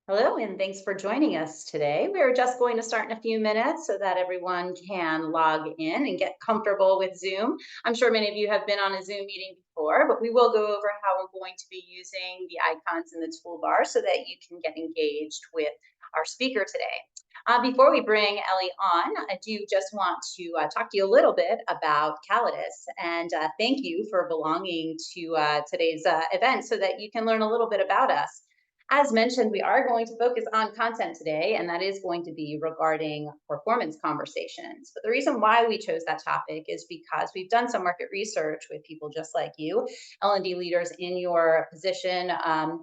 Hello, and thanks for joining us today. We're just going to start in a few minutes so that everyone can log in and get comfortable with Zoom. I'm sure many of you have been on a Zoom meeting before, but we will go over how we're going to be using the icons in the toolbar so that you can get engaged with our speaker today. Before we bring Ellie on, I do just want to talk to you a little bit about Calidus and thank you for belonging to today's event so that you can learn a little bit about us. As mentioned, we are going to focus on content today, and that is going to be regarding performance conversations. But the reason why we chose that topic is because we've done some market research with people just like you, L&D leaders in your position.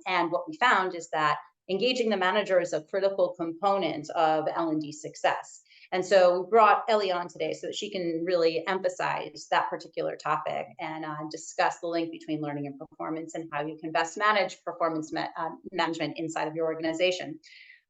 And what we found is that engaging the manager is a critical component of L&D success. And so we brought Ellie on today so that she can really emphasize that particular topic and discuss the link between learning and performance and how you can best manage performance management inside of your organization.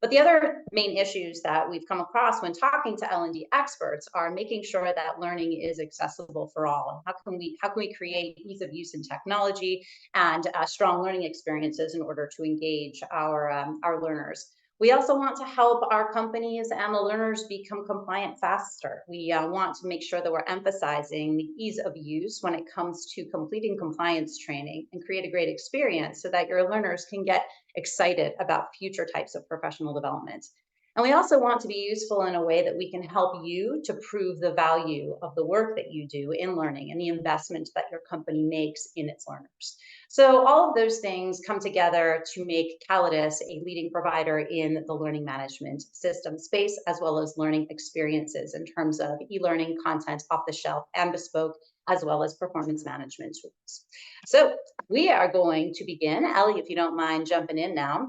But the other main issues that we've come across when talking to L&D experts are making sure that learning is accessible for all. How can we create ease of use in technology and strong learning experiences in order to engage our learners? We also want to help our companies and the learners become compliant faster. We want to make sure that we're emphasizing the ease of use when it comes to completing compliance training and create a great experience so that your learners can get excited about future types of professional development. And we also want to be useful in a way that we can help you to prove the value of the work that you do in learning and the investment that your company makes in its learners. So all of those things come together to make Calidus a leading provider in the learning management system space, as well as learning experiences in terms of e-learning content off the shelf and bespoke, as well as performance management tools. So we are going to begin. Ellie, if you don't mind jumping in now.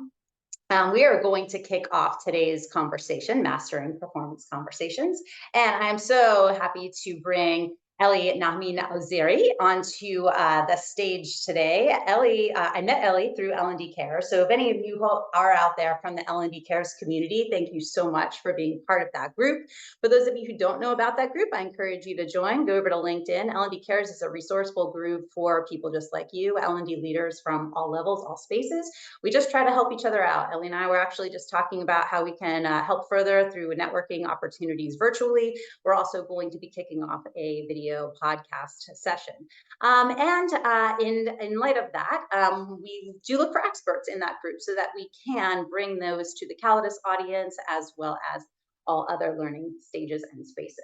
We are going to kick off today's conversation, Mastering Performance Conversations. And I'm so happy to bring Heli Nehama Ozery onto the stage today. I met Ellie through L&D Cares. So if any of you are out there from the L&D Cares community, thank you so much for being part of that group. For those of you who don't know about that group, I encourage you to join. Go over to LinkedIn. L&D Cares is a resourceful group for people just like you, L&D leaders from all levels, all spaces. We just try to help each other out. Ellie and I were actually just talking about how we can help further through networking opportunities virtually. We're also going to be kicking off a video podcast session. In light of that, we do look for experts in that group so that we can bring those to the Calidus audience as well as all other learning stages and spaces.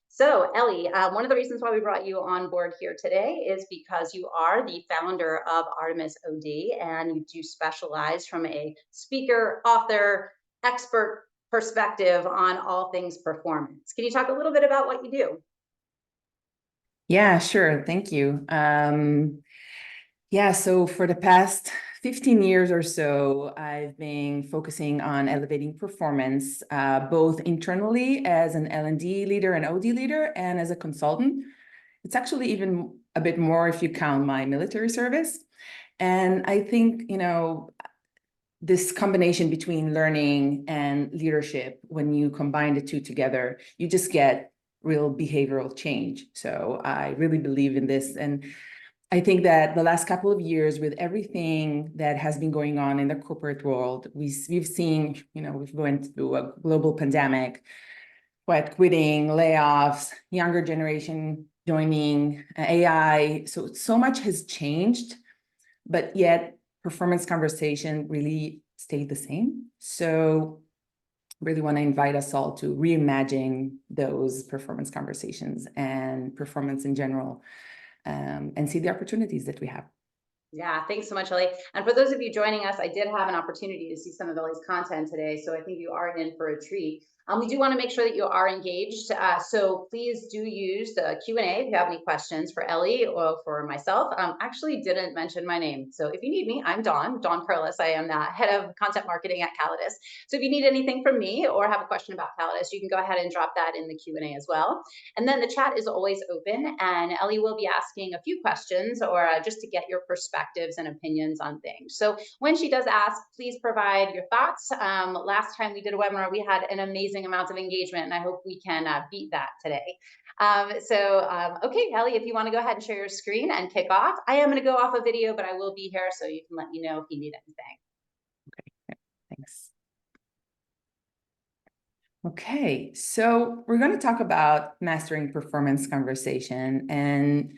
So Ellie, one of the reasons why we brought you on board here today is because you are the founder of Artemis OD and you do specialize from a speaker, author, expert perspective on all things performance. Can you talk a little bit about what you do? Yeah, sure. Thank you. So for the past 15 years or so, I've been focusing on elevating performance, both internally as an L&D leader and OD leader and as a consultant. It's actually even a bit more if you count my military service. And I think, this combination between learning and leadership, when you combine the two together, you just get real behavioral change. So I really believe in this. And I think that the last couple of years, with everything that has been going on in the corporate world, we've seen, we've went through a global pandemic, quitting, layoffs, younger generation joining, AI. So much has changed, but yet performance conversation really stayed the same. So really want to invite us all to reimagine those performance conversations and performance in general, and see the opportunities that we have. Yeah, thanks so much, Ellie. And for those of you joining us, I did have an opportunity to see some of Ellie's content today, so I think you are in for a treat. We do want to make sure that you are engaged, so please do use the Q&A if you have any questions for Ellie or for myself. Actually didn't mention my name, so if you need me, I'm Dawn Curlis. I am the head of content marketing at Calidus. So if you need anything from me or have a question about Calidus, you can go ahead and drop that in the Q&A as well. And then the chat is always open, and Ellie will be asking a few questions or just to get your perspectives and opinions on things. So when she does ask, please provide your thoughts. Last time we did a webinar, we had an amazing amount of engagement, and I hope we can beat that today. Okay, Ellie, if you want to go ahead and share your screen and kick off. I am going to go off a video, but I will be here, so you can let me know if you need anything. Okay, Thanks. Okay, so we're going to talk about mastering performance conversation, and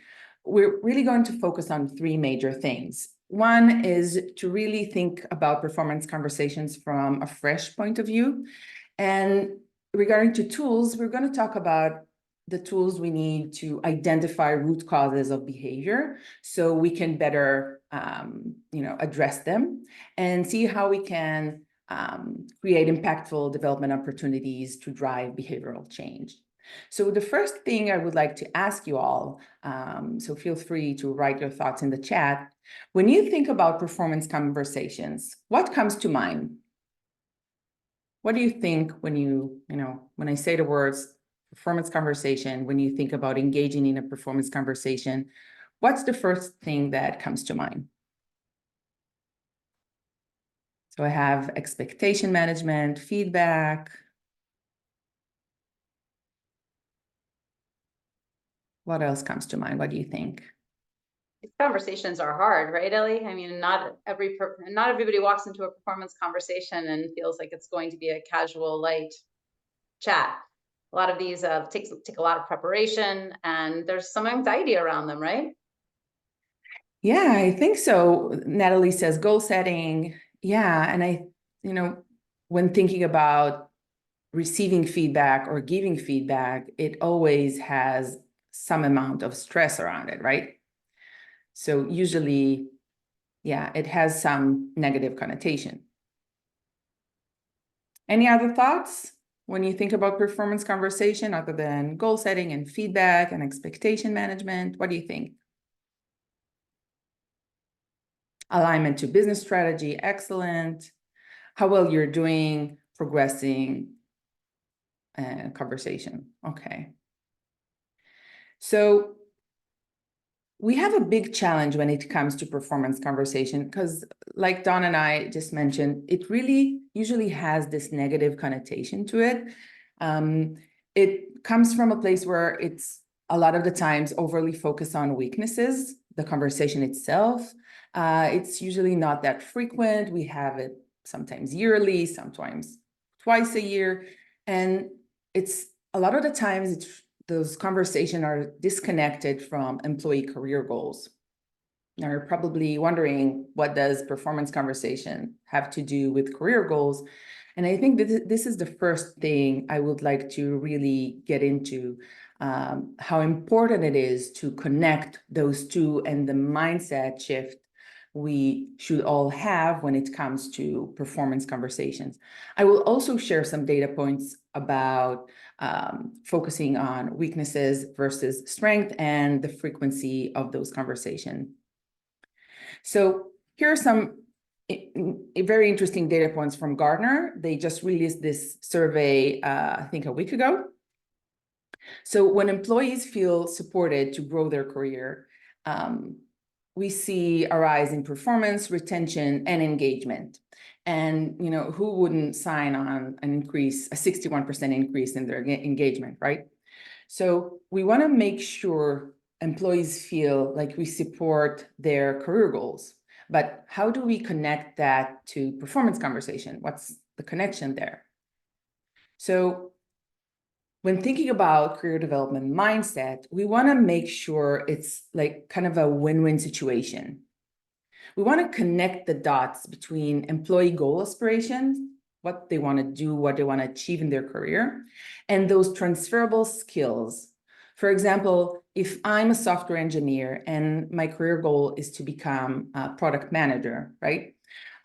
we're really going to focus on three major things. One is to really think about performance conversations from a fresh point of view. And regarding to tools, we're going to talk about the tools we need to identify root causes of behavior so we can better address them and see how we can create impactful development opportunities to drive behavioral change. So the first thing I would like to ask you all, so feel free to write your thoughts in the chat. When you think about performance conversations, what comes to mind? What do you think when when I say the words performance conversation, when you think about engaging in a performance conversation, what's the first thing that comes to mind? So I have expectation management, feedback. What else comes to mind? What do you think? These conversations are hard, right, Ellie? I mean, not everybody walks into a performance conversation and feels like it's going to be a casual, light chat. A lot of these take a lot of preparation, and there's some anxiety around them, right? Yeah, I think so. Natalie says goal setting. Yeah, and when thinking about receiving feedback or giving feedback, it always has some amount of stress around it, right? So usually, yeah, it has some negative connotation. Any other thoughts when you think about performance conversation other than goal setting and feedback and expectation management? What do you think? Alignment to business strategy, excellent. How well you're doing, progressing, conversation. Okay. So we have a big challenge when it comes to performance conversation because, like Don and I just mentioned, it really usually has this negative connotation to it. It comes from a place where it's a lot of the times overly focused on weaknesses, the conversation itself. It's usually not that frequent. We have it sometimes yearly, sometimes twice a year. And it's a lot of the times those conversations are disconnected from employee career goals. Now you're probably wondering, what does performance conversation have to do with career goals? And I think that this is the first thing I would like to really get into, how important it is to connect those two and the mindset shift we should all have when it comes to performance conversations. I will also share some data points about focusing on weaknesses versus strength and the frequency of those conversations. So here are some very interesting data points from Gartner. They just released this survey, I think a week ago. So when employees feel supported to grow their career, we see a rise in performance, retention, and engagement. And who wouldn't sign on an increase, a 61% increase in their engagement, right? So we want to make sure employees feel like we support their career goals. But how do we connect that to performance conversation? What's the connection there? So when thinking about career development mindset, we want to make sure it's like kind of a win-win situation. We want to connect the dots between employee goal aspirations, what they want to do, what they want to achieve in their career, and those transferable skills. For example, if I'm a software engineer and my career goal is to become a product manager, right?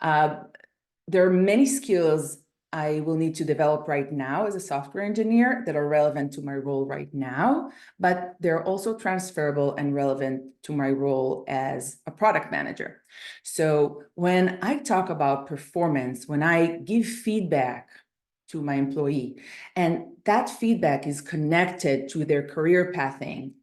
There are many skills I will need to develop right now as a software engineer that are relevant to my role right now, but they're also transferable and relevant to my role as a product manager. So when I talk about performance, when I give feedback to my employee, and that feedback is connected to their career pathing,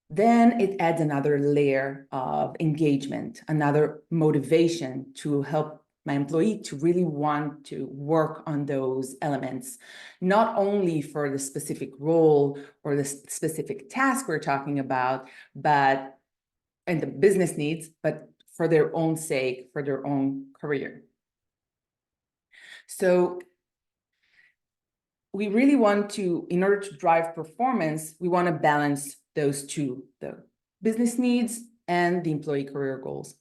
then it adds another layer of engagement, another motivation to help my employee to really want to work on those elements, not only for the specific role or the specific task we're talking about, but and the business needs, but for their own sake, for their own career. So we really want to, in order to drive performance, we want to balance those two, the business needs and the employee career goals.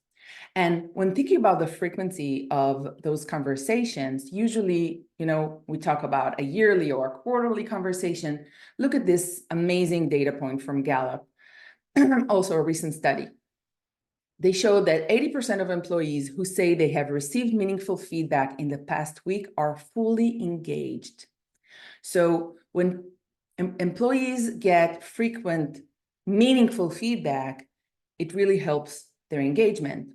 And when thinking about the frequency of those conversations, usually, we talk about a yearly or a quarterly conversation. Look at this amazing data point from Gallup, also a recent study. They showed that 80% of employees who say they have received meaningful feedback in the past week are fully engaged. So when employees get frequent, meaningful feedback, it really helps their engagement.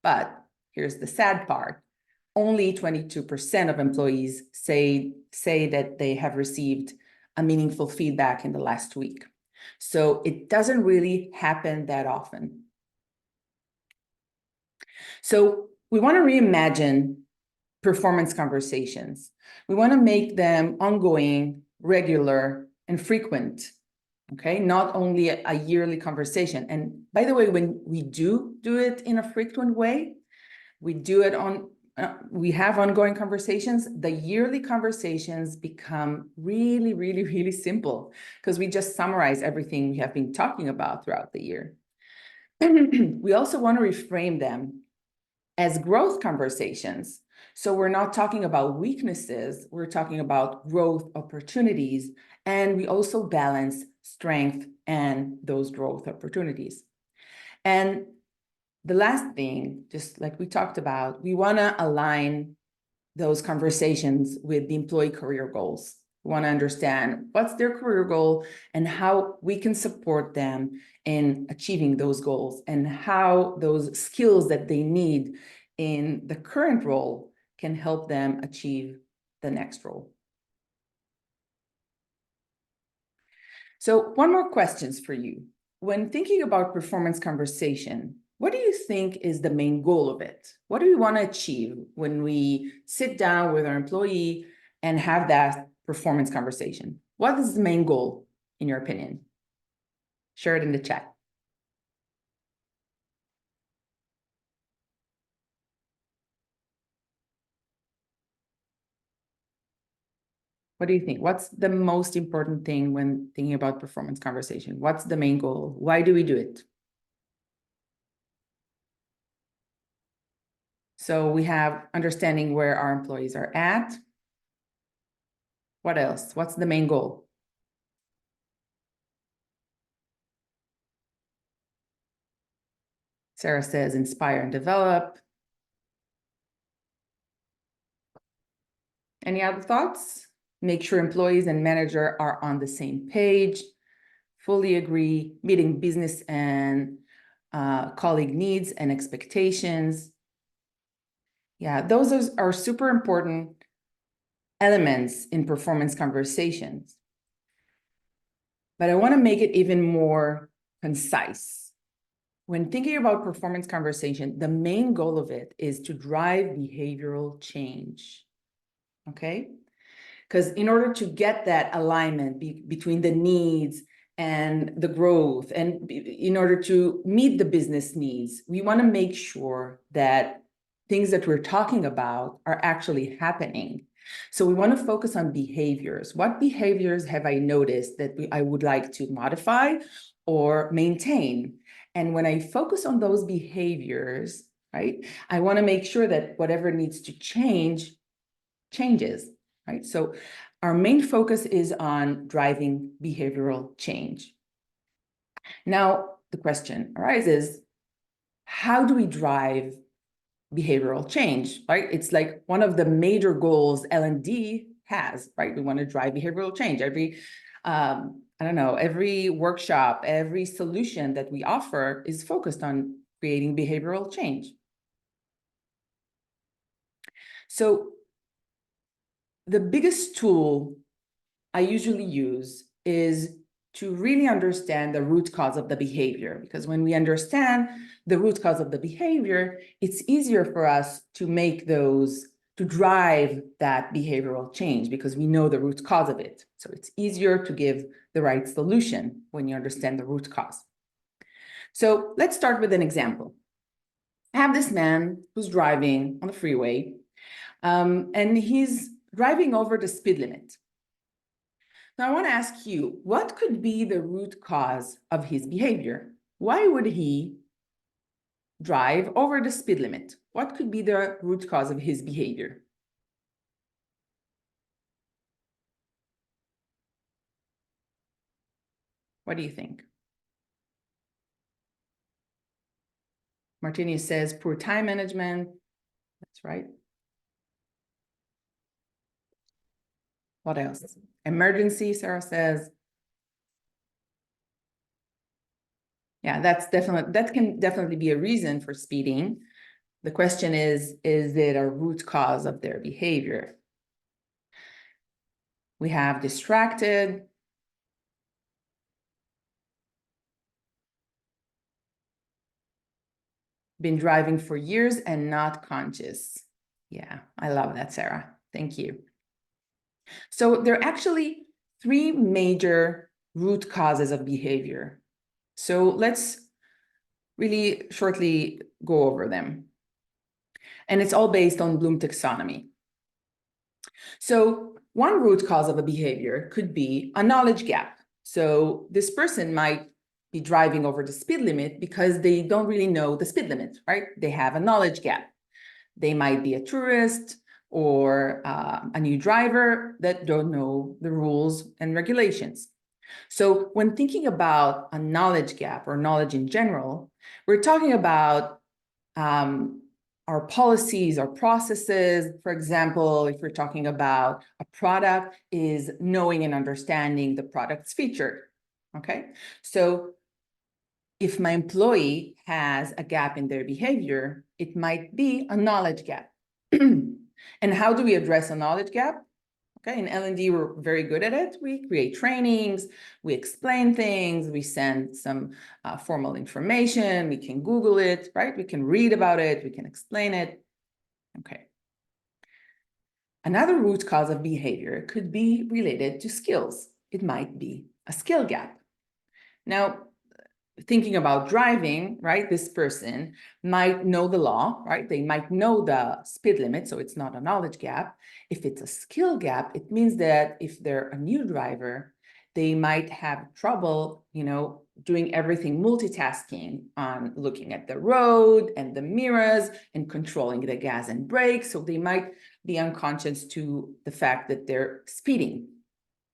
But here's the sad part. Only 22% of employees say that they have received a meaningful feedback in the last week. So it doesn't really happen that often. So we want to reimagine performance conversations. We want to make them ongoing, regular, and frequent. Okay, not only a yearly conversation. And by the way, when we do it in a frequent way, we do it we have ongoing conversations. The yearly conversations become really, really, really simple because we just summarize everything we have been talking about throughout the year. We also want to reframe them as growth conversations. So we're not talking about weaknesses, we're talking about growth opportunities, and we also balance strength and those growth opportunities. And the last thing, just like we talked about, we want to align those conversations with the employee career goals. We want to understand what's their career goal and how we can support them in achieving those goals and how those skills that they need in the current role can help them achieve the next role. So one more question for you. When thinking about performance conversation, what do you think is the main goal of it? What do we want to achieve when we sit down with our employee and have that performance conversation? What is the main goal, in your opinion? Share it in the chat. What do you think? What's the most important thing when thinking about performance conversation? What's the main goal? Why do we do it? So we have understanding where our employees are at. What else? What's the main goal? Sarah says inspire and develop. Any other thoughts? Make sure employees and manager are on the same page. Fully agree. Meeting business and colleague needs and expectations. Yeah, those are super important elements in performance conversations. But I want to make it even more concise. When thinking about performance conversation, the main goal of it is to drive behavioral change. Okay? Because in order to get that alignment between the needs and the growth, and in order to meet the business needs, we want to make sure that things that we're talking about are actually happening. So we want to focus on behaviors. What behaviors have I noticed that I would like to modify or maintain? And when I focus on those behaviors, right, I want to make sure that whatever needs to change, changes. Right? So our main focus is on driving behavioral change. Now, the question arises, how do we drive behavioral change, right? It's like one of the major goals L&D has, right? We want to drive behavioral change. Every, I don't know, every workshop, every solution that we offer is focused on creating behavioral change. So the biggest tool I usually use is to really understand the root cause of the behavior, because when we understand the root cause of the behavior, it's easier for us to drive that behavioral change because we know the root cause of it. So it's easier to give the right solution when you understand the root cause. So let's start with an example. I have this man who's driving on the freeway And he's driving over the speed limit. Now, I want to ask you, what could be the root cause of his behavior? Why would he drive over the speed limit? What could be the root cause of his behavior? What do you think? Martini says poor time management. That's right. What else? Emergency, Sarah says. Yeah, that can definitely be a reason for speeding. The question is it a root cause of their behavior? We have distracted. Been driving for years and not conscious. Yeah, I love that, Sarah. Thank you. So there are actually three major root causes of behavior. So let's really shortly go over them. And it's all based on Bloom taxonomy. So one root cause of a behavior could be a knowledge gap. So this person might be driving over the speed limit because they don't really know the speed limit, right? They have a knowledge gap. They might be a tourist or a new driver that don't know the rules and regulations. So when thinking about a knowledge gap or knowledge in general, we're talking about our policies, our processes. For example, if we're talking about a product, is knowing and understanding the product's feature. Okay, so if my employee has a gap in their behavior, it might be a knowledge gap. And how do we address a knowledge gap? Okay, in L&D, we're very good at it. We create trainings, we explain things, we send some formal information, we can Google it, right? We can read about it, we can explain it. Okay. Another root cause of behavior could be related to skills. It might be a skill gap. Now, thinking about driving, right, this person might know the law, right? They might know the speed limit, so it's not a knowledge gap. If it's a skill gap, it means that if they're a new driver, they might have trouble, doing everything multitasking on looking at the road and the mirrors and controlling the gas and brakes. So they might be unconscious to the fact that they're speeding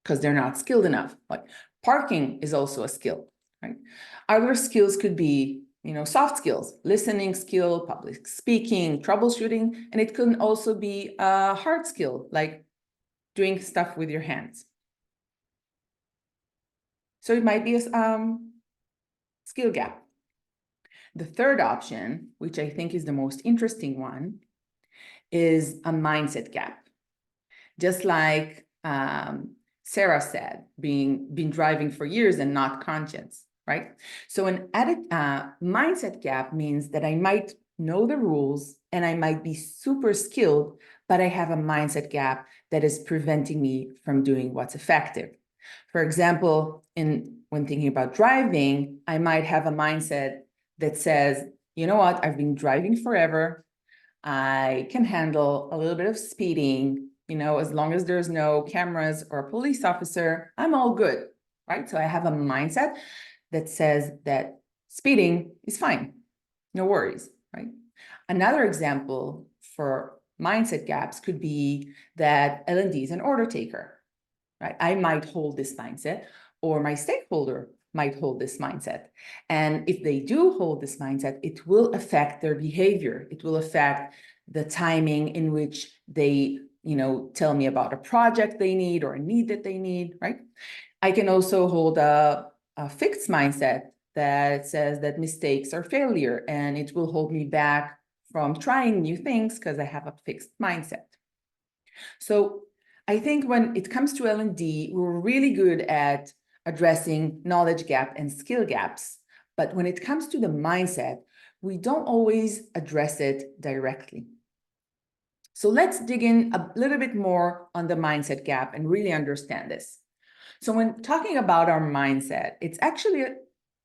because they're not skilled enough. Like parking is also a skill. Right? Other skills could be, soft skills, listening skill, public speaking, troubleshooting, and it can also be a hard skill, like doing stuff with your hands. So it might be a skill gap. The third option, which I think is the most interesting one, is a mindset gap. Just like Sarah said, been driving for years and not conscious. Right? So an mindset gap means that I might know the rules and I might be super skilled, but I have a mindset gap that is preventing me from doing what's effective. For example, when thinking about driving, I might have a mindset that says, you know what, I've been driving forever. I can handle a little bit of speeding, as long as there's no cameras or a police officer, I'm all good, right? So I have a mindset that says that speeding is fine, no worries, right? Another example for mindset gaps could be that L&D is an order taker, right? I might hold this mindset, or my stakeholder might hold this mindset. And if they do hold this mindset, it will affect their behavior. It will affect the timing in which they, tell me about a project they need or a need that they need, right? I can also hold a fixed mindset that says that mistakes are failure, and it will hold me back from trying new things because I have a fixed mindset. So I think when it comes to L&D, we're really good at addressing knowledge gap and skill gaps. But when it comes to the mindset, we don't always address it directly. So let's dig in a little bit more on the mindset gap and really understand this. So when talking about our mindset, it's actually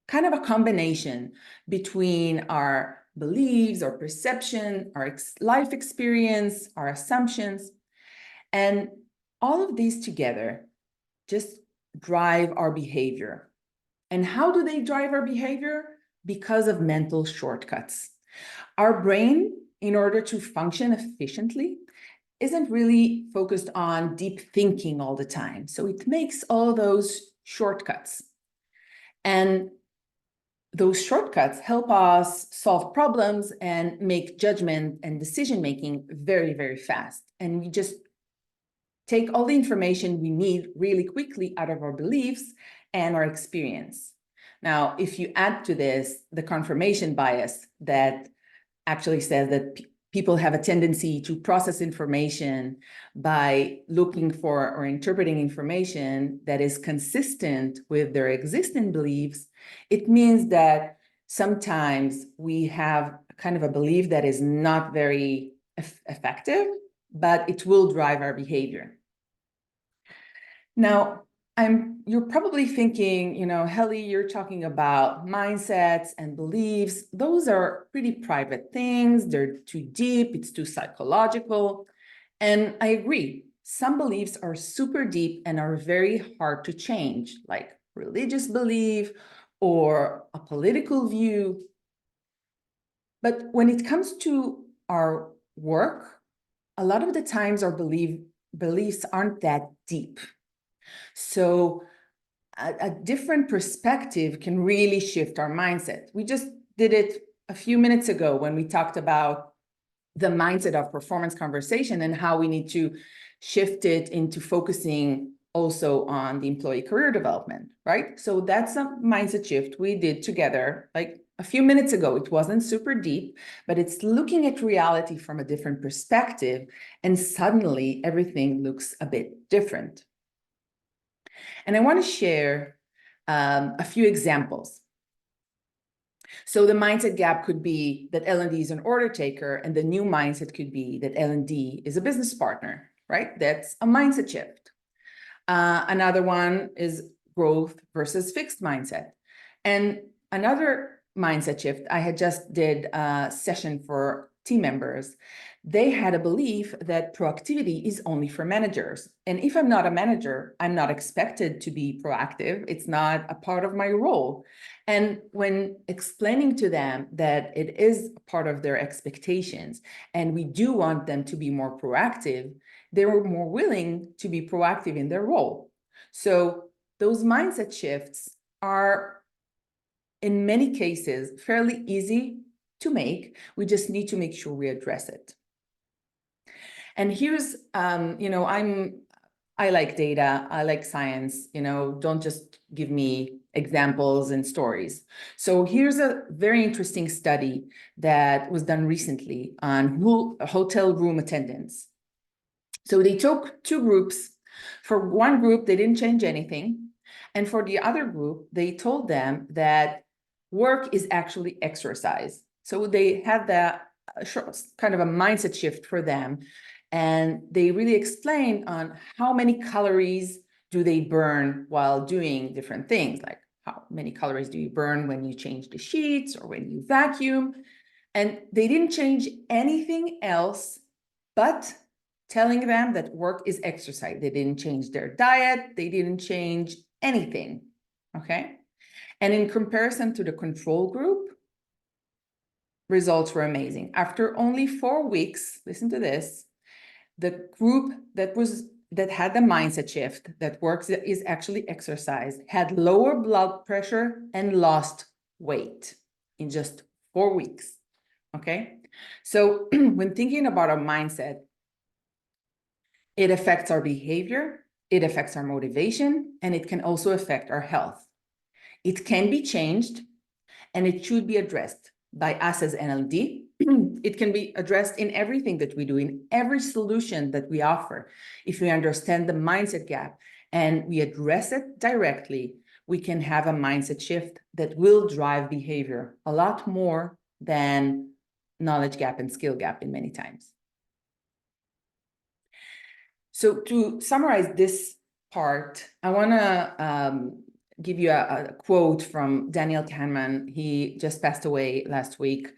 kind of a combination between our beliefs, our perception, our life experience, our assumptions. And all of these together just drive our behavior. And how do they drive our behavior? Because of mental shortcuts. Our brain, in order to function efficiently, isn't really focused on deep thinking all the time. So it makes all those shortcuts. And those shortcuts help us solve problems and make judgment and decision-making very, very fast. And we just take all the information we need really quickly out of our beliefs and our experience. Now, if you add to this the confirmation bias that actually says that people have a tendency to process information by looking for or interpreting information that is consistent with their existing beliefs, it means that sometimes we have kind of a belief that is not very effective, but it will drive our behavior. Now, you're probably thinking, Heli, you're talking about mindsets and beliefs. Those are pretty private things. They're too deep. It's too psychological. And I agree. Some beliefs are super deep and are very hard to change, like religious belief or a political view. But when it comes to our work, a lot of the times our beliefs aren't that deep. So a different perspective can really shift our mindset. We just did it a few minutes ago when we talked about the mindset of performance conversation and how we need to shift it into focusing also on the employee career development, right? So that's a mindset shift we did together like a few minutes ago. It wasn't super deep, but it's looking at reality from a different perspective, and suddenly everything looks a bit different. And I want to share a few examples. So the mindset gap could be that L&D is an order taker, and the new mindset could be that L&D is a business partner, right? That's a mindset shift. Another one is growth versus fixed mindset. And another mindset shift, I had just did a session for team members. They had a belief that proactivity is only for managers. And if I'm not a manager, I'm not expected to be proactive. It's not a part of my role. And when explaining to them that it is part of their expectations and we do want them to be more proactive, they were more willing to be proactive in their role. So those mindset shifts are, in many cases, fairly easy to make. We just need to make sure we address it. And here's, I like data, I like science, don't just give me examples and stories. So here's a very interesting study that was done recently on hotel room attendants. So they took two groups. For one group, they didn't change anything. And for the other group, they told them that work is actually exercise. So they had that kind of a mindset shift for them. And they really explained on how many calories do they burn while doing different things, like how many calories do you burn when you change the sheets or when you vacuum. And they didn't change anything else but telling them that work is exercise. They didn't change their diet. They didn't change anything, okay? And in comparison to the control group, results were amazing. After only 4 weeks, listen to this, the group that had the mindset shift, that work is actually exercise, had lower blood pressure and lost weight in just 4 weeks, okay? So when thinking about our mindset, it affects our behavior, it affects our motivation, and it can also affect our health. It can be changed, and it should be addressed by us as L&D. It can be addressed in everything that we do, in every solution that we offer. If we understand the mindset gap and we address it directly, we can have a mindset shift that will drive behavior a lot more than knowledge gap and skill gap in many times. So to summarize this part, I want to give you a quote from Daniel Kahneman. He just passed away last week.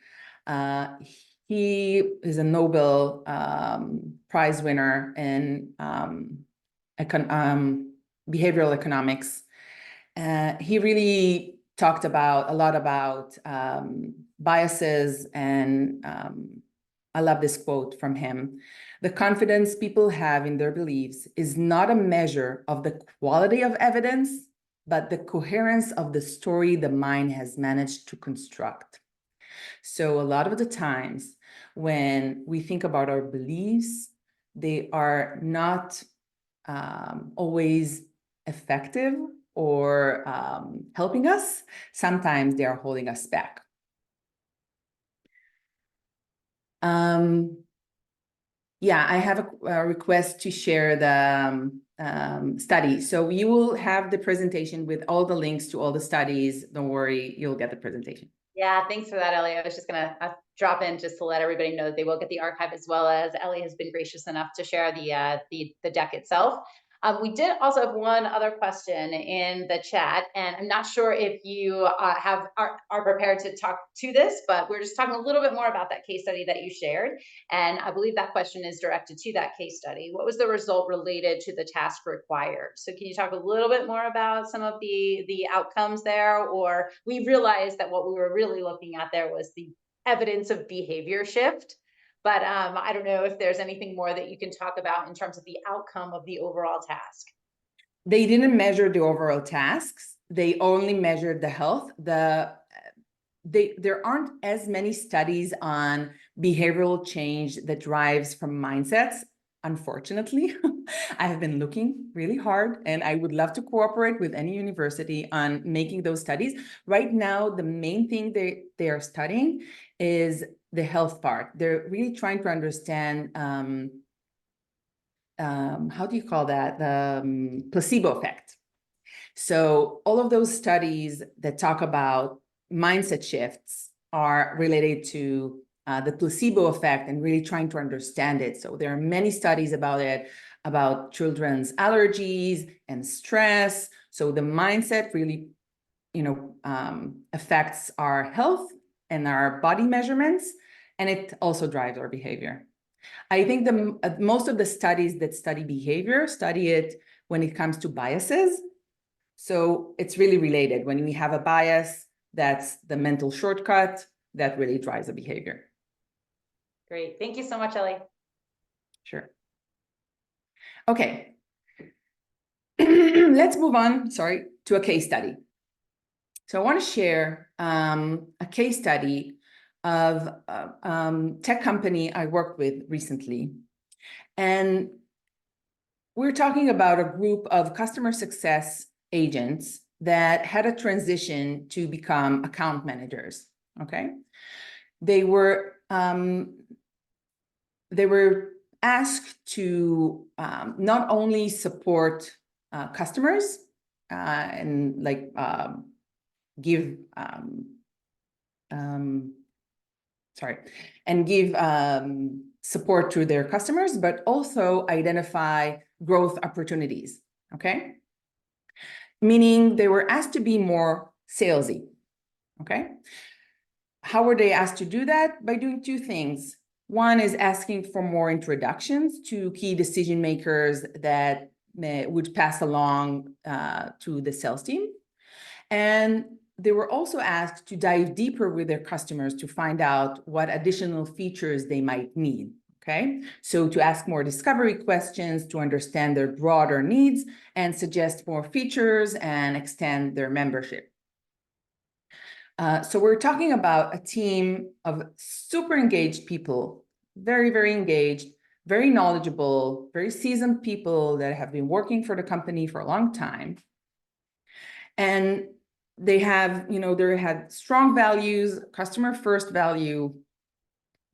He is a Nobel Prize winner in behavioral economics. He really talked a lot about biases, and I love this quote from him. The confidence people have in their beliefs is not a measure of the quality of evidence, but the coherence of the story the mind has managed to construct. So a lot of the times when we think about our beliefs, they are not always effective or helping us. Sometimes they are holding us back. Yeah, I have a request to share the study. So you will have the presentation with all the links to all the studies. Don't worry, you'll get the presentation. Yeah, thanks for that, Ellie. I was just gonna drop in just to let everybody know that they will get the archive, as well as Ellie has been gracious enough to share the deck itself. We did also have one other question in the chat, and I'm not sure if you are prepared to talk to this, but we're just talking a little bit more about that case study that you shared. And I believe that question is directed to that case study. What was the result related to the task required? So can you talk a little bit more about some of the outcomes there? Or we realized that what we were really looking at there was the evidence of behavior shift. But I don't know if there's anything more that you can talk about in terms of the outcome of the overall task. They didn't measure the overall tasks. They only measured the health. There aren't as many studies on behavioral change that drives from mindsets. Unfortunately, I have been looking really hard, and I would love to cooperate with any university on making those studies. Right now, the main thing they are studying is the health part. They're really trying to understand, how do you call that? The placebo effect. So all of those studies that talk about mindset shifts are related to the placebo effect and really trying to understand it. So there are many studies about it, about children's allergies and stress. So the mindset really, affects our health and our body measurements, and it also drives our behavior. I think most of the studies that study behavior study it when it comes to biases. So it's really related. When we have a bias, that's the mental shortcut that really drives the behavior. Great. Thank you so much, Ellie. Sure. Okay. Let's move on, to a case study. So I want to share a case study of a tech company I worked with recently. And we're talking about a group of customer success agents that had a transition to become account managers, okay? They were asked to not only support customers and give support to their customers, but also identify growth opportunities, okay? Meaning they were asked to be more salesy, okay? How were they asked to do that? By doing two things. One is asking for more introductions to key decision makers that would pass along to the sales team. And they were also asked to dive deeper with their customers to find out what additional features they might need, okay? So to ask more discovery questions to understand their broader needs and suggest more features and extend their membership. So we're talking about a team of super engaged people, very, very engaged, very knowledgeable, very seasoned people that have been working for the company for a long time. And they have, they had strong values, customer first value,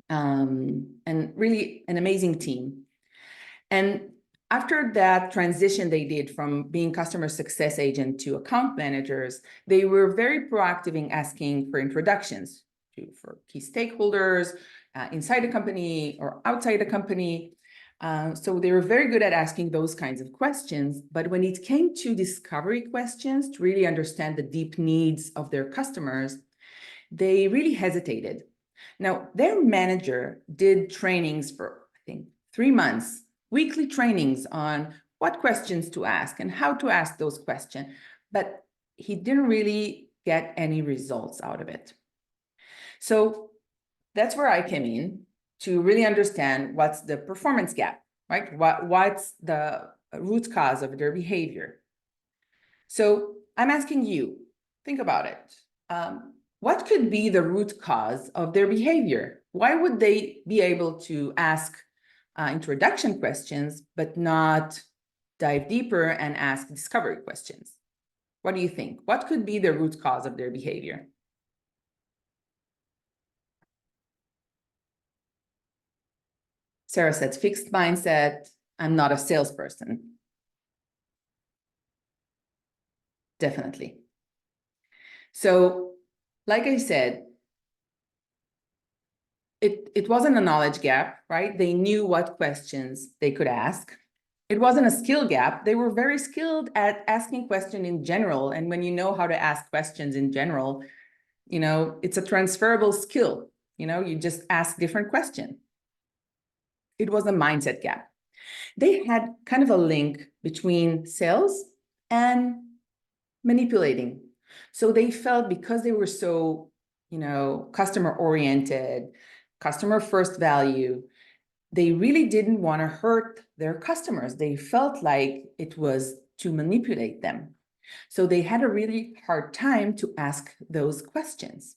and really an amazing team. And after that transition they did from being customer success agent to account managers, they were very proactive in asking for introductions for key stakeholders inside the company or outside the company. So they were very good at asking those kinds of questions. But when it came to discovery questions, to really understand the deep needs of their customers, they really hesitated. Now, their manager did trainings for, I think, 3 months, weekly trainings on what questions to ask and how to ask those questions, but he didn't really get any results out of it. So that's where I came in to really understand what's the performance gap, right? What's the root cause of their behavior? So I'm asking you, think about it. What could be the root cause of their behavior? Why would they be able to ask introduction questions, but not dive deeper and ask discovery questions? What do you think? What could be the root cause of their behavior? Sarah said, fixed mindset. I'm not a salesperson. Definitely. So, like I said, it wasn't a knowledge gap, right? They knew what questions they could ask. It wasn't a skill gap. They were very skilled at asking questions in general. And when you know how to ask questions in general, it's a transferable skill. You just ask different questions. It was a mindset gap. They had kind of a link between sales and manipulating. So they felt because they were so, customer oriented, customer first value, they really didn't want to hurt their customers. They felt like it was to manipulate them. So they had a really hard time to ask those questions.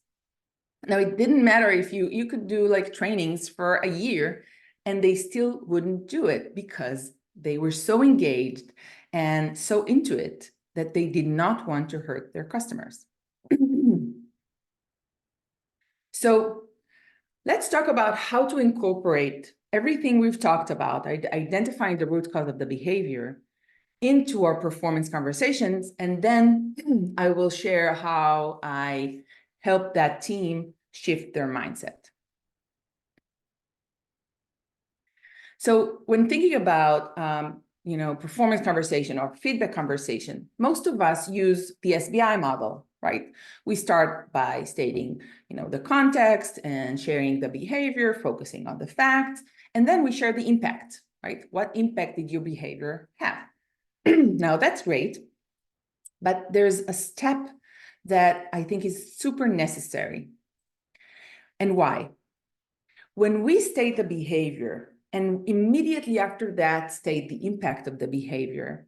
Now, it didn't matter if you could do like trainings for a year and they still wouldn't do it because they were so engaged and so into it that they did not want to hurt their customers. So let's talk about how to incorporate everything we've talked about, identifying the root cause of the behavior, into our performance conversations. And then I will share how I help that team shift their mindset. So when thinking about performance conversation or feedback conversation, most of us use the SBI model, right? We start by stating, the context and sharing the behavior, focusing on the facts, and then we share the impact, right? What impact did your behavior have? Now that's great, but there's a step that I think is super necessary. And why? When we state the behavior, and immediately after that state the impact of the behavior,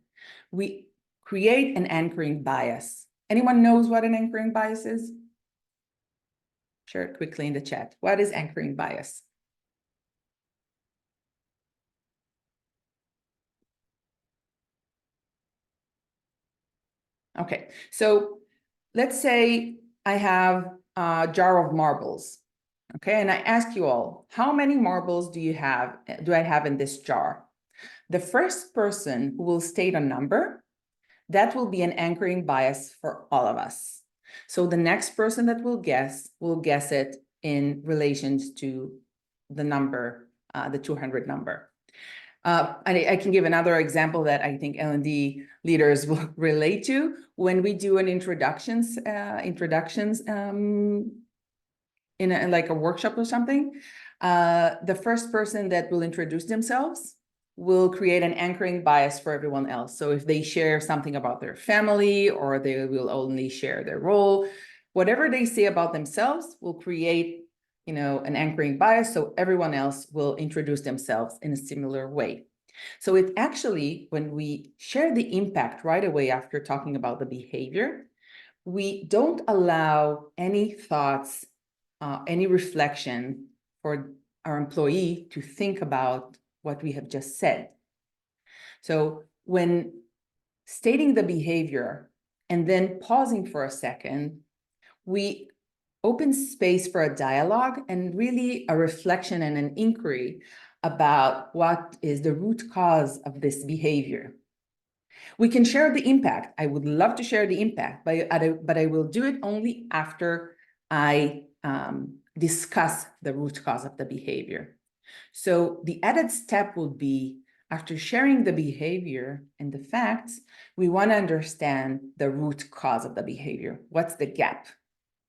we create an anchoring bias. Anyone knows what an anchoring bias is? Share it quickly in the chat. What is anchoring bias? Okay, so let's say I have a jar of marbles. Okay, and I ask you all, how many marbles do I have in this jar? The first person who will state a number, that will be an anchoring bias for all of us. So the next person that will guess it in relations to the number, the 200 number. I can give another example that I think L&D leaders will relate to. When we do an introductions in like a workshop or something, the first person that will introduce themselves will create an anchoring bias for everyone else. So if they share something about their family, or they will only share their role, whatever they say about themselves will create, an anchoring bias. So everyone else will introduce themselves in a similar way. So it actually, when we share the impact right away after talking about the behavior, we don't allow any thoughts, any reflection for our employee to think about what we have just said. So when stating the behavior and then pausing for a second, we open space for a dialogue and really a reflection and an inquiry about what is the root cause of this behavior. We can share the impact. I would love to share the impact, but I will do it only after I discuss the root cause of the behavior. So the added step would be, after sharing the behavior and the facts, we want to understand the root cause of the behavior. What's the gap?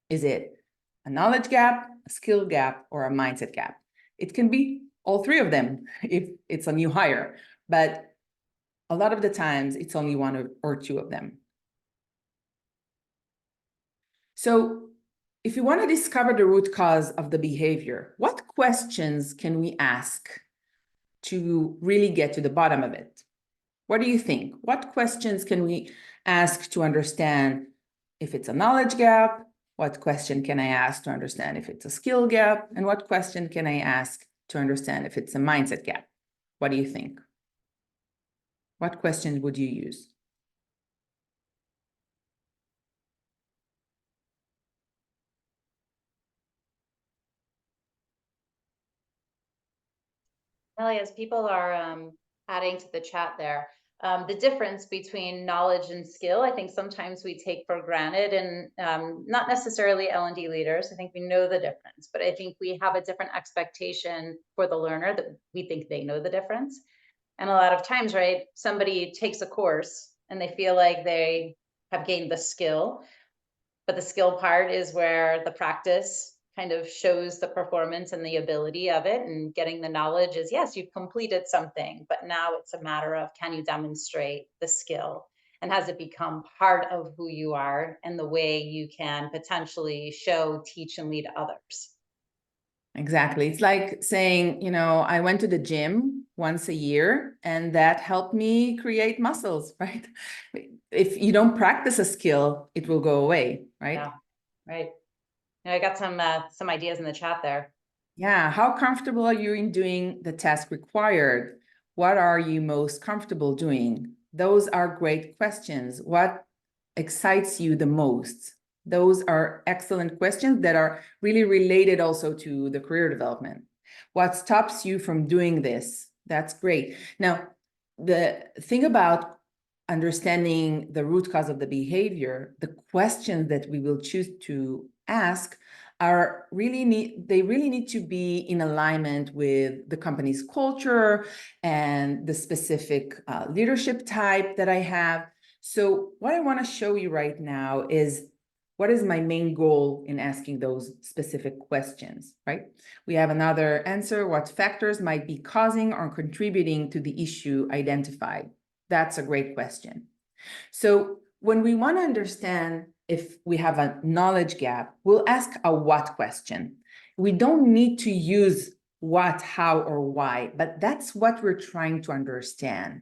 Is it a knowledge gap, a skill gap, or a mindset gap. It can be all three of them if it's a new hire, but a lot of the times it's only one or two of them. So if you want to discover the root cause of the behavior, what questions can we ask to really get to the bottom of it? What do you think? What questions can we ask to understand if it's a knowledge gap? What question can I ask to understand if it's a skill gap? And what question can I ask to understand if it's a mindset gap? What do you think? What questions would you use? Ellie, as people are adding to the chat there, the difference between knowledge and skill, I think sometimes we take for granted, and not necessarily L&D leaders. I think we know the difference, but I think we have a different expectation for the learner that we think they know the difference. And a lot of times, right, somebody takes a course and they feel like they have gained the skill, but the skill part is where the practice kind of shows the performance and the ability of it, and getting the knowledge is, yes, you've completed something, but now it's a matter of, can you demonstrate the skill, and has it become part of who you are and the way you can potentially show, teach, and lead others. Exactly. It's like saying, you know, I went to the gym once a year and that helped me create muscles, right? If you don't practice a skill, it will go away, right? Yeah, right. I got some ideas in the chat there. Yeah. How comfortable are you in doing the task required? What are you most comfortable doing? Those are great questions. What excites you the most? Those are excellent questions that are really related also to the career development. What stops you from doing this? That's great. Now, the thing about understanding the root cause of the behavior, the questions that we will choose to ask are really they really need to be in alignment with the company's culture and the specific leadership type that I have. So what I want to show you right now is what is my main goal in asking those specific questions, right? We have another answer: what factors might be causing or contributing to the issue identified? That's a great question. So when we want to understand if we have a knowledge gap, we'll ask a what question. We don't need to use what, how, or why, but that's what we're trying to understand.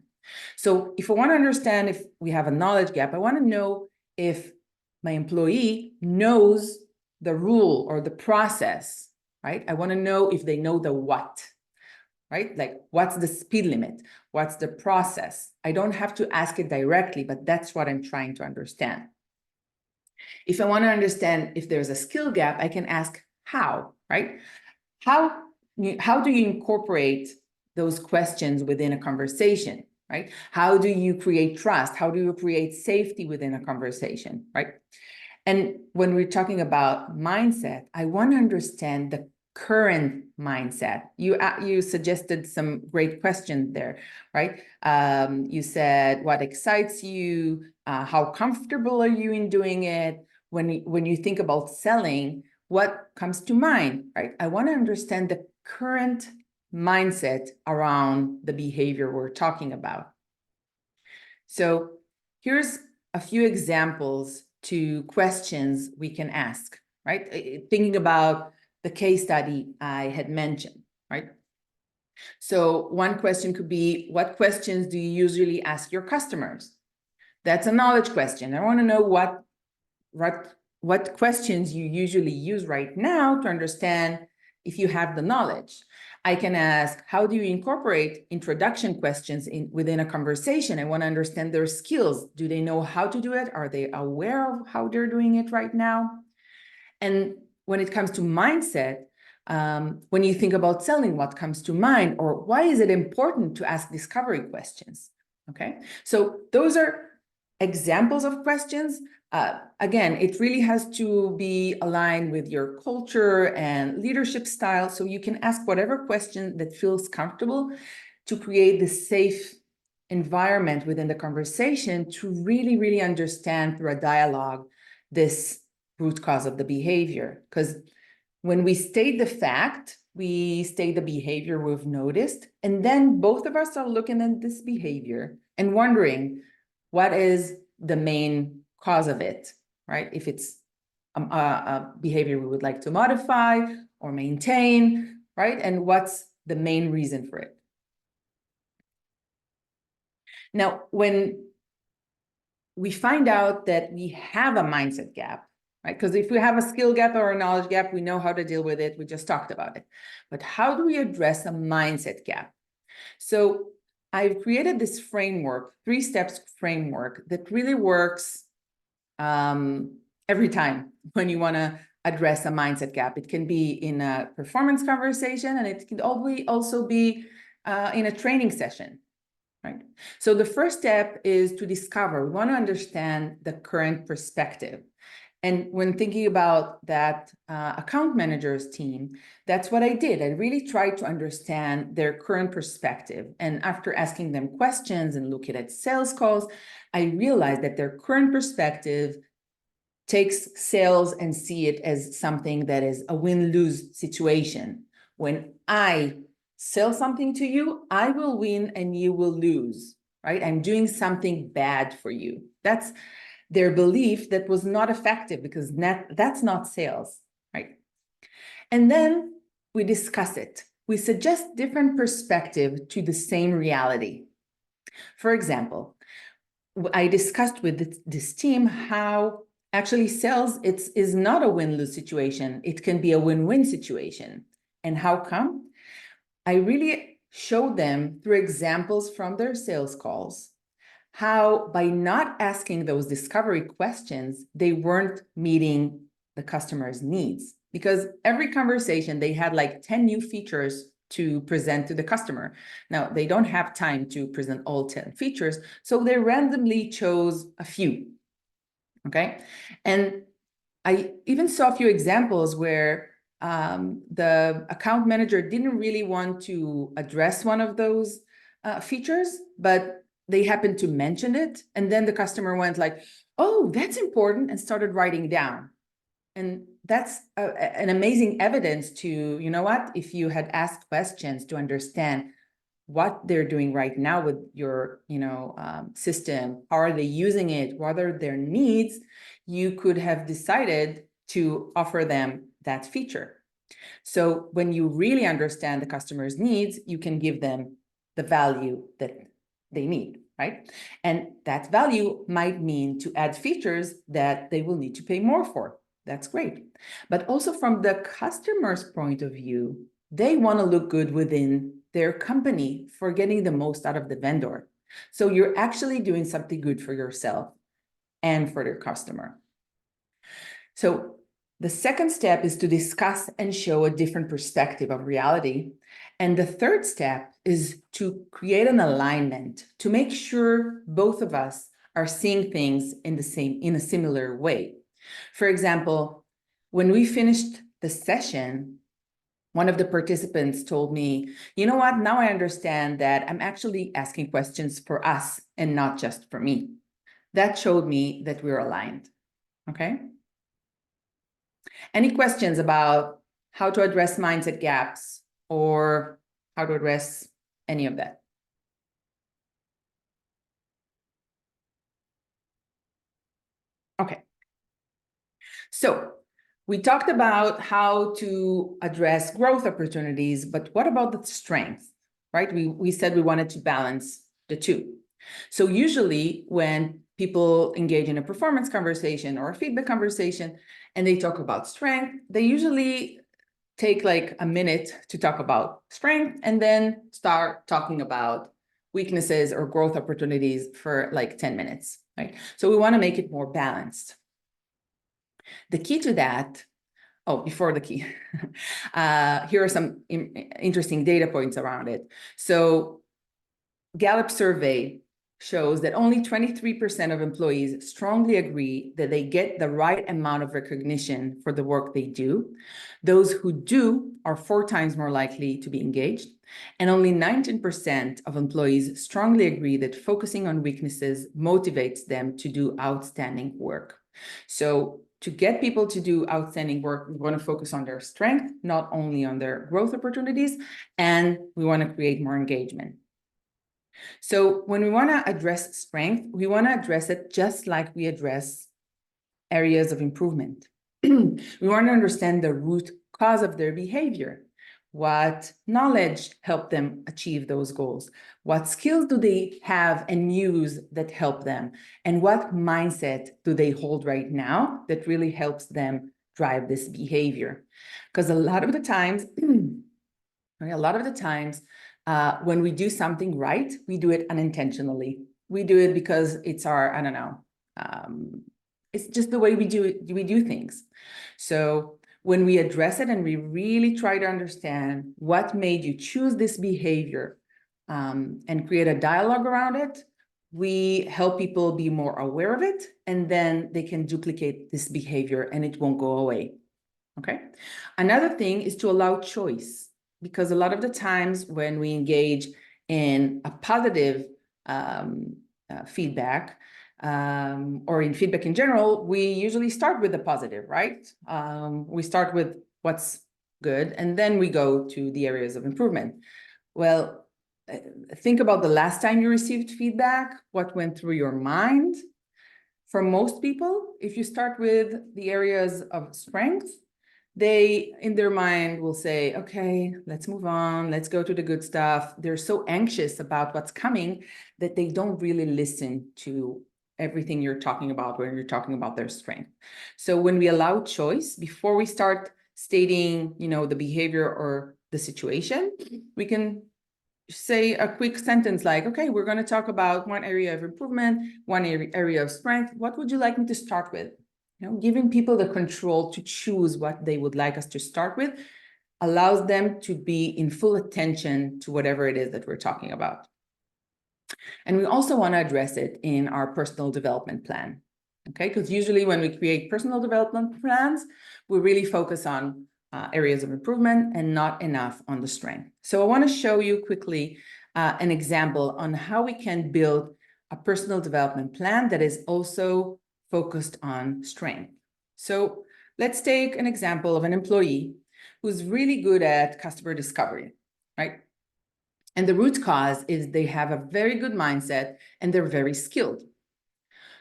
So if I want to understand if we have a knowledge gap, I want to know if my employee knows the rule or the process, right? I want to know if they know the what, right? Like, what's the speed limit? What's the process? I don't have to ask it directly, but that's what I'm trying to understand. If I want to understand if there's a skill gap, I can ask how, right? How do you incorporate those questions within a conversation, right? How do you create trust? How do you create safety within a conversation, right? And when we're talking about mindset, I want to understand the current mindset. You suggested some great questions there, right? You said, what excites you? How comfortable are you in doing it? When you think about selling, what comes to mind, right? I want to understand the current mindset around the behavior we're talking about. So here's a few examples to questions we can ask, right? Thinking about the case study I had mentioned, right? So one question could be, what questions do you usually ask your customers? That's a knowledge question. I want to know what questions you usually use right now to understand if you have the knowledge. I can ask, how do you incorporate introduction questions within a conversation? I want to understand their skills. Do they know how to do it? Are they aware of how they're doing it right now? And when it comes to mindset, when you think about selling, what comes to mind? Or why is it important to ask discovery questions? Okay, so those are examples of questions. Again, it really has to be aligned with your culture and leadership style. So you can ask whatever question that feels comfortable to create this safe environment within the conversation to really, really understand through a dialogue this root cause of the behavior. Because when we state the fact, we state the behavior we've noticed, and then both of us are looking at this behavior and wondering what is the main cause of it, right? If it's a behavior we would like to modify or maintain, right? And what's the main reason for it? Now, when we find out that we have a mindset gap, right? Because if we have a skill gap or a knowledge gap, we know how to deal with it. We just talked about it. But how do we address a mindset gap? So I've created this framework, 3 steps framework that really works every time when you want to address a mindset gap. It can be in a performance conversation, and it can also be in a training session. Right. So the first step is to discover. We want to understand the current perspective. And when thinking about that account manager's team, that's what I did. I really tried to understand their current perspective. And after asking them questions and looking at sales calls, I realized that their current perspective takes sales and see it as something that is a win-lose situation. When I sell something to you, I will win and you will lose, right? I'm doing something bad for you. That's their belief that was not effective, because that's not sales, right? And then we discuss it. We suggest different perspective to the same reality. For example, I discussed with this team how actually sales is not a win-lose situation. It can be a win-win situation. And how come? I really showed them through examples from their sales calls how by not asking those discovery questions, they weren't meeting the customer's needs. Because every conversation, they had like 10 new features to present to the customer. Now, they don't have time to present all 10 features, so they randomly chose a few, okay? And I even saw a few examples where the account manager didn't really want to address one of those features, but they happened to mention it. And then the customer went like, oh, that's important, and started writing down. And that's an amazing evidence to, you know what, if you had asked questions to understand what they're doing right now with your, system, how are they using it, what are their needs, you could have decided to offer them that feature. So when you really understand the customer's needs, you can give them the value that they need, right? And that value might mean to add features that they will need to pay more for. That's great. But also from the customer's point of view, they want to look good within their company for getting the most out of the vendor. So you're actually doing something good for yourself and for their customer. So the second step is to discuss and show a different perspective of reality. And the third step is to create an alignment to make sure both of us are seeing things in a similar way. For example, when we finished the session, one of the participants told me, you know what, now I understand that I'm actually asking questions for us and not just for me. That showed me that we're aligned, okay? Any questions about how to address mindset gaps or how to address any of that? Okay. So we talked about how to address growth opportunities, but what about the strengths, right? We said we wanted to balance the two. So usually when people engage in a performance conversation or a feedback conversation and they talk about strength, they usually take like a minute to talk about strength and then start talking about weaknesses or growth opportunities for like 10 minutes, right? So we want to make it more balanced. The key to that, before the key, here are some interesting data points around it. So Gallup survey shows that only 23% of employees strongly agree that they get the right amount of recognition for the work they do. Those who do are 4 times more likely to be engaged. And only 19% of employees strongly agree that focusing on weaknesses motivates them to do outstanding work. So To get people to do outstanding work, we want to focus on their strength, not only on their growth opportunities, and we want to create more engagement. So when we want to address strength, we want to address it just like we address areas of improvement. We want to understand the root cause of their behavior. What knowledge helped them achieve those goals? What skills do they have and use that help them? And what mindset do they hold right now that really helps them drive this behavior? Because a lot of the times, when we do something right, we do it unintentionally. We do it because it's our, I don't know, it's just the way we do things. So when we address it and we really try to understand what made you choose this behavior, and create a dialogue around it, we help people be more aware of it, and then they can duplicate this behavior and it won't go away. Okay. Another thing is to allow choice, because a lot of the times when we engage in a positive feedback, or in feedback in general, we usually start with the positive, right? We start with what's good, and then we go to the areas of improvement. Well, think about the last time you received feedback, what went through your mind. For most people, if you start with the areas of strength, they, in their mind, will say, okay, let's move on, let's go to the good stuff. They're so anxious about what's coming that they don't really listen to everything you're talking about when you're talking about their strength. So when we allow choice, before we start stating, the behavior or the situation, we can say a quick sentence like, okay, we're going to talk about one area of improvement, one area of strength. What would you like me to start with? Giving people the control to choose what they would like us to start with allows them to be in full attention to whatever it is that we're talking about. And we also want to address it in our personal development plan, okay? Because usually when we create personal development plans, we really focus on areas of improvement and not enough on the strength. So I want to show you quickly an example on how we can build a personal development plan that is also focused on strength. So let's take an example of an employee who's really good at customer discovery, right? And the root cause is they have a very good mindset and they're very skilled.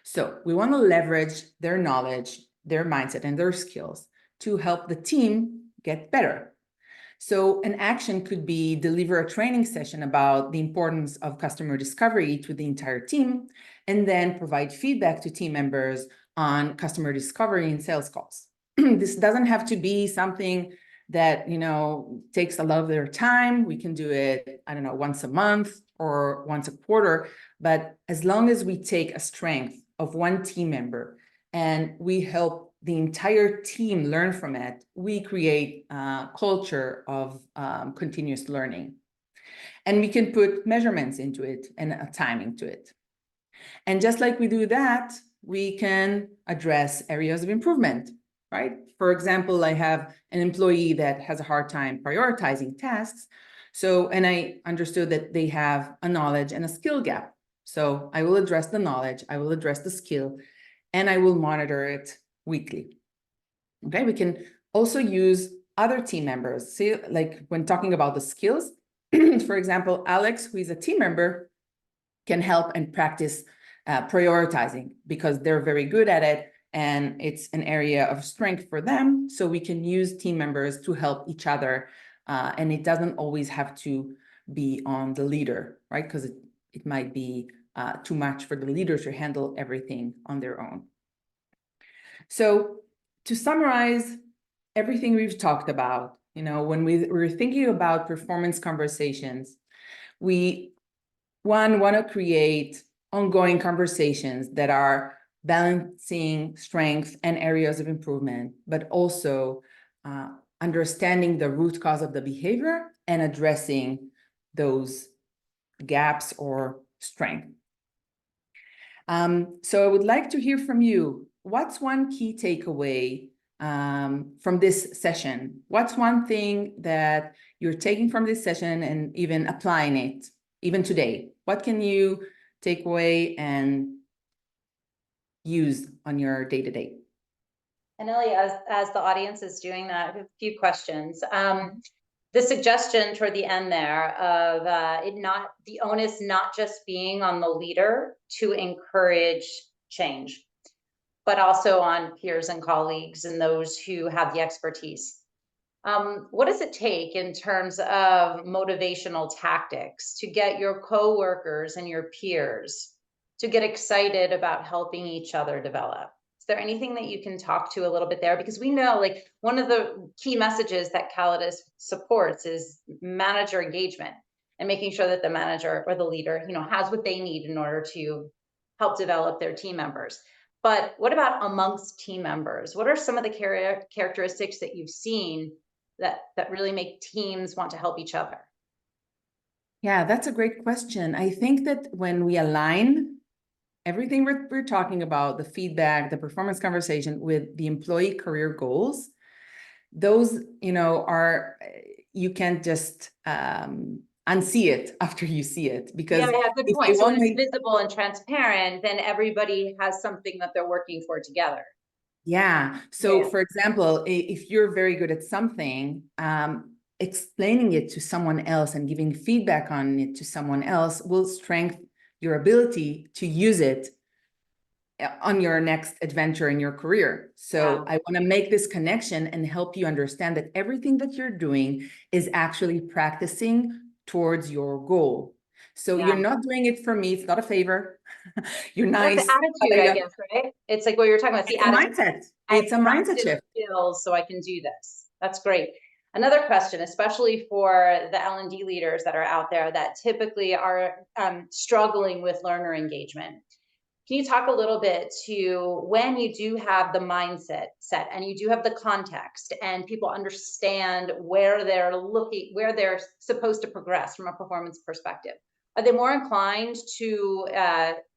So we want to leverage their knowledge, their mindset, and their skills to help the team get better. So an action could be deliver a training session about the importance of customer discovery to the entire team, and then provide feedback to team members on customer discovery in sales calls. This doesn't have to be something that, takes a lot of their time. We can do it, I don't know, once a month or once a quarter, but as long as we take a strength of one team member and we help the entire team learn from it, we create a culture of continuous learning. And we can put measurements into it and a timing to it. And just like we do that, we can address areas of improvement, right? For example, I have an employee that has a hard time prioritizing tasks. And I understood that they have a knowledge and a skill gap. So I will address the knowledge, I will address the skill, and I will monitor it weekly. Okay, we can also use other team members. See, like when talking about the skills, for example, Alex, who is a team member, can help and practice prioritizing because they're very good at it and it's an area of strength for them. So we can use team members to help each other, and it doesn't always have to be on the leader, right? Because it might be too much for the leader to handle everything on their own. So to summarize everything we've talked about, when we're thinking about performance conversations, we want to create ongoing conversations that are balancing strength and areas of improvement, but also understanding the root cause of the behavior and addressing those gaps or strength. So I would like to hear from you. What's one key takeaway from this session? What's one thing that you're taking from this session and even applying it even today? What can you take away and use on your day-to-day? And Ellie, as the audience is doing that, I have a few questions. The suggestion toward the end there of it not the onus not just being on the leader to encourage change, but also on peers and colleagues and those who have the expertise. What does it take in terms of motivational tactics to get your coworkers and your peers to get excited about helping each other develop? Is there anything that you can talk to a little bit there? Because we know, like, one of the key messages that Calidus supports is manager engagement and making sure that the manager or the leader, has what they need in order to help develop their team members. But what about amongst team members? What are some of the characteristics that you've seen that really make teams want to help each other? Yeah, that's a great question. I think that when we align everything we're talking about, the feedback, the performance conversation with the employee career goals, those, are, you can't just unsee it after you see it, because Yeah, good if they point. So when won't it's make, visible and transparent, then everybody has something that they're working for together. yeah. So Yeah. for example, if you're very good at something, explaining it to someone else and giving feedback on it to someone else will strengthen your ability to use it on your next adventure in your career. So Yeah. I want to make this connection and help you understand that everything that you're doing is actually practicing towards your goal. So Yeah. you're not doing it for me. It's not a favor. You're That's the nice. attitude, I guess, right? It's like what you're talking about, it's the It's a attitude. mindset. I It's a mindset practice shift. skills so I can do this. That's great. Another question, especially for the L&D leaders that are out there that typically are struggling with learner engagement. Can you talk a little bit to when you do have the mindset set and you do have the context and people understand where they're looking, where they're supposed to progress from a performance perspective? Are they more inclined to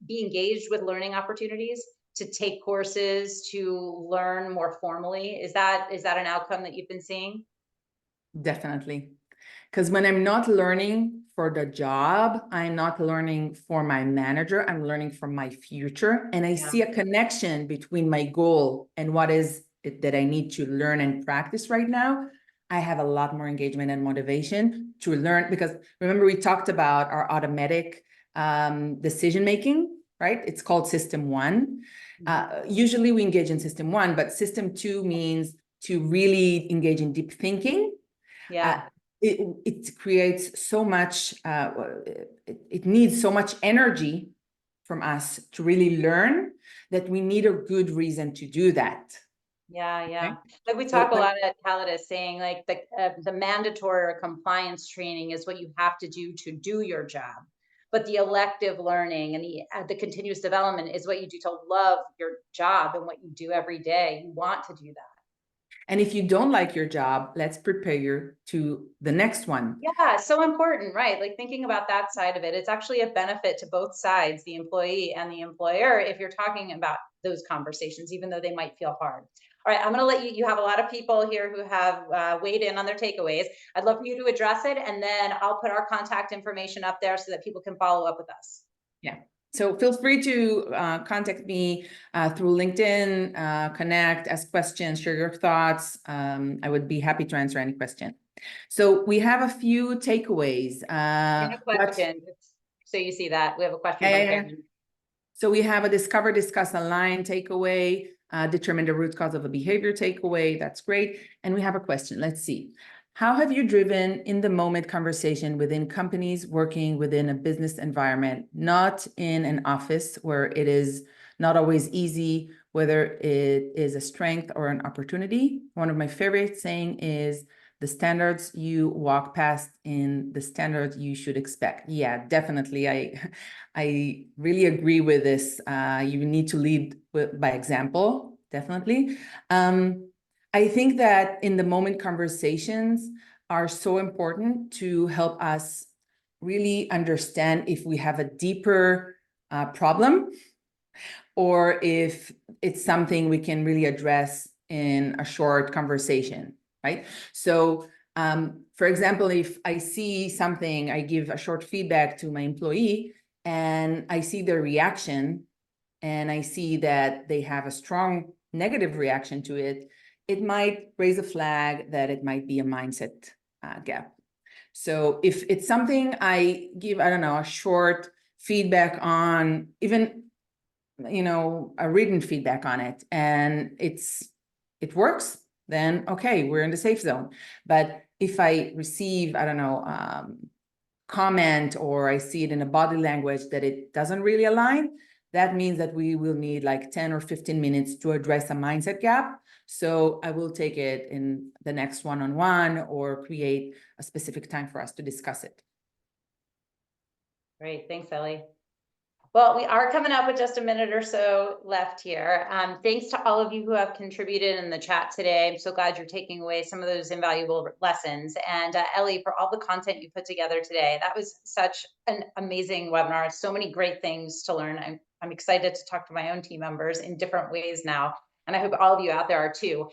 be engaged with learning opportunities, to take courses, to learn more formally? Is that an outcome that you've been seeing? Definitely. Because when I'm not learning for the job, I'm not learning for my manager, I'm learning for my future. And I Yeah. see a connection between my goal and what is it that I need to learn and practice right now. I have a lot more engagement and motivation to learn, because remember, we talked about our automatic decision making, right? It's called system one. Usually we engage in system one, but system two means to really engage in deep thinking. Yeah. It creates so much, it needs so much energy from us to really learn that we need a good reason to do that. Yeah, Okay. yeah. Like we So, talk a lot at Calidus saying like the mandatory or compliance training is what you have to do your job. But the elective learning and the continuous development is what you do to love your job and what you do every day. You want to do that. and if you don't like your job, let's prepare you to the next one. Yeah, so important, right? Like thinking about that side of it, it's actually a benefit to both sides, the employee and the employer, if you're talking about those conversations, even though they might feel hard. All right, I'm going to let you have a lot of people here who have weighed in on their takeaways. I'd love for you to address it, and then I'll put our contact information up there so that people can follow up with us. Yeah. So feel free to contact me through LinkedIn, connect, ask questions, share your thoughts. I would be happy to answer any question. So we have a few takeaways. And a question, so you see that we have a question from Karen. So we have a discover, discuss, align takeaway, determine the root cause of a behavior takeaway. That's great. And we have a question. Let's see. How have you driven in the moment conversation within companies working within a business environment, not in an office where it is not always easy, whether it is a strength or an opportunity? One of my favorite saying is, the standards you walk past in the standards you should expect. Yeah, definitely. I really agree with this. You need to lead by example, definitely. I think that in the moment conversations are so important to help us really understand if we have a deeper problem, or if it's something we can really address in a short conversation, right? So, for example, if I see something, I give a short feedback to my employee and I see their reaction and I see that they have a strong negative reaction to it, it might raise a flag that it might be a mindset gap. So if it's something I give, I don't know, a short feedback on, even, you know, a written feedback on it, and it works, then okay, we're in the safe zone. But if I receive, I don't know, comment, or I see it in a body language that it doesn't really align, that means that we will need like 10 or 15 minutes to address a mindset gap. So I will take it in the next one-on-one or create a specific time for us to discuss it. Great, thanks, Ellie. Well, we are coming up with just a minute or so left here. Thanks to all of you who have contributed in the chat today. I'm so glad you're taking away some of those invaluable lessons. And Ellie, for all the content you put together today, that was such an amazing webinar. So many great things to learn. I'm excited to talk to my own team members in different ways now. And I hope all of you out there are too.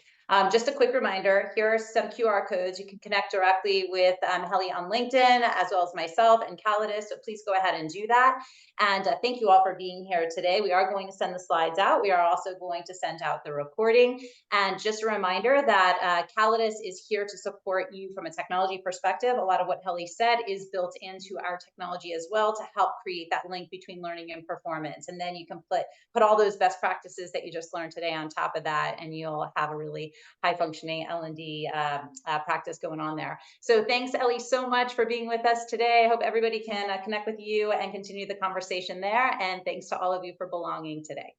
Just a quick reminder, here are some QR codes. You can connect directly with Heli on LinkedIn, as well as myself and Calidus. So please go ahead and do that. And thank you all for being here today. We are going to send the slides out. We are also going to send out the recording. And just a reminder that Calidus is here to support you from a technology perspective. A lot of what Heli said is built into our technology as well to help create that link between learning and performance. And then you can put all those best practices that you just learned today on top of that, and you'll have a really high functioning L&D practice going on there. So thanks, Ellie, so much for being with us today. I hope everybody can connect with you and continue the conversation there. And thanks to all of you for belonging today.